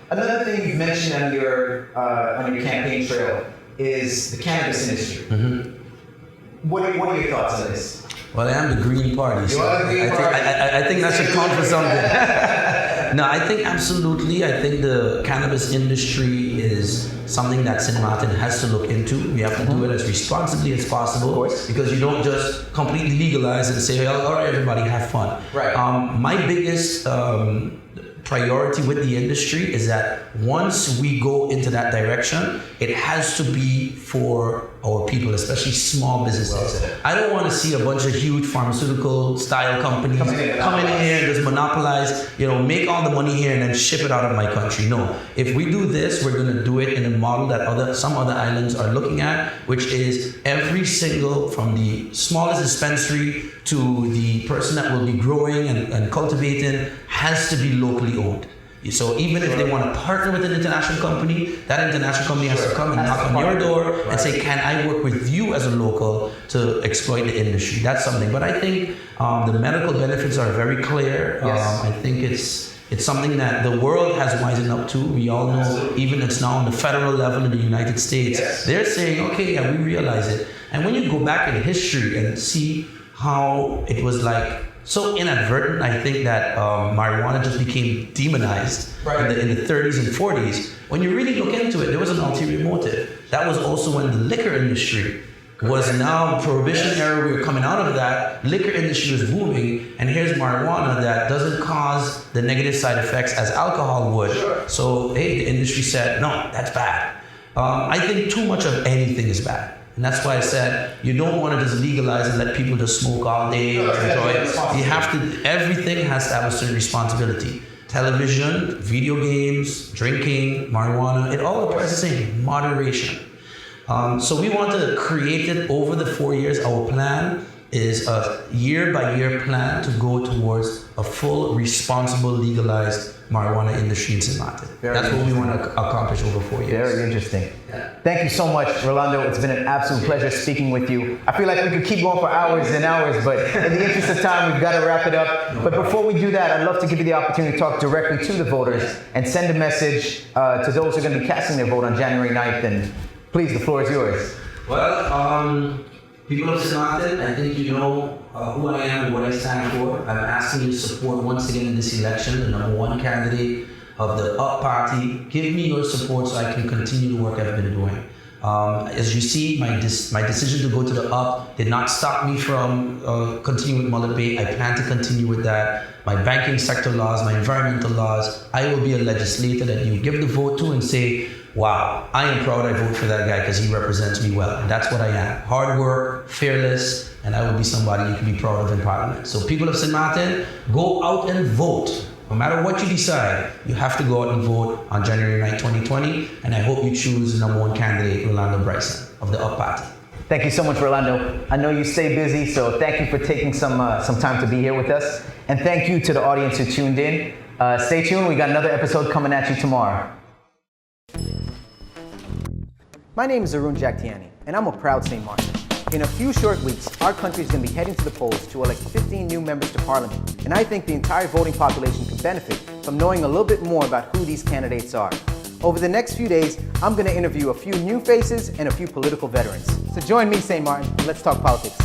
Another thing you've mentioned on your campaign trail is the cannabis industry. What are your thoughts on this? Well, I am the Green Party, so I think that should count for something. No, I think absolutely. I think the cannabis industry is something that St. Martin has to look into. We have to do it as responsibly as possible, because you don't just completely legalize and say, all right, everybody, have fun. Right. My biggest priority with the industry is that once we go into that direction, it has to be for our people, especially small businesses. I don't want to see a bunch of huge pharmaceutical style companies come in here and just monopolize, make all the money here and then ship it out of my country. No, if we do this, we're going to do it in a model that some other islands are looking at, which is every single, from the smallest dispensary to the person that will be growing and cultivating, has to be locally owned. So even if they want to partner with an international company, that international company has to come and knock on your door and say, can I work with you as a local to exploit the industry? That's something. But I think the medical benefits are very clear. I think it's something that the world has wisened up to. We all know, even it's now on the federal level in the United States, they're saying, okay, yeah, we realize it. And when you go back in history and see how it was like, so inadvertent, I think that marijuana just became demonized in the 30s and 40s. When you really look into it, there was an ulterior motive. That was also when the liquor industry was now prohibition era. We were coming out of that. Liquor industry was booming, and here's marijuana that doesn't cause the negative side effects as alcohol would. So, hey, the industry said, no, that's bad. I think too much of anything is bad. And that's why I said, you don't want to just legalize and let people just smoke all day or enjoy it. You have to, everything has to have a certain responsibility. Television, video games, drinking, marijuana, it all applies the same, moderation. So we want to create it over the 4 years. Our plan is a year-by-year plan to go towards a full, responsible, legalized marijuana industry in St. Martin. That's what we want to accomplish over 4 years. Very interesting. Thank you so much, Rolando. It's been an absolute pleasure speaking with you. I feel like we could keep going for hours and hours, but in the interest of time, we've got to wrap it up. But before we do that, I'd love to give you the opportunity to talk directly to the voters and send a message to those who are going to be casting their vote on January 9th. And please, the floor is yours. Well, people of St. Martin, I think you know who I am and what I stand for. I'm asking you to support once again in this election the #1 candidate of the UP party. Give me your support so I can continue the work I've been doing. As you see, my decision to go to the UP did not stop me from continuing with Mullet Bay. I plan to continue with that. My banking sector laws, my environmental laws, I will be a legislator that you give the vote to and say, wow, I am proud I vote for that guy because he represents me well. And that's what I am. Hard work, fearless, and I will be somebody you can be proud of in Parliament. So people of St. Martin, go out and vote. No matter what you decide, you have to go out and vote on January 9, 2020. And I hope you choose the #1 candidate, Rolando Bryson of the UP Party. Thank you so much, Rolando. I know you stay busy, so thank you for taking some time to be here with us. And thank you to the audience who tuned in. Stay tuned. We got another episode coming at you tomorrow. My name is Arun Jagtiani, and I'm a proud St. Martin. In a few short weeks, our country is going to be heading to the polls to elect 15 new members to Parliament, and I think the entire voting population can benefit from knowing a little bit more about who these candidates are. Over the next few days, I'm going to interview a few new faces and a few political veterans. So join me, St. Martin, let's talk politics.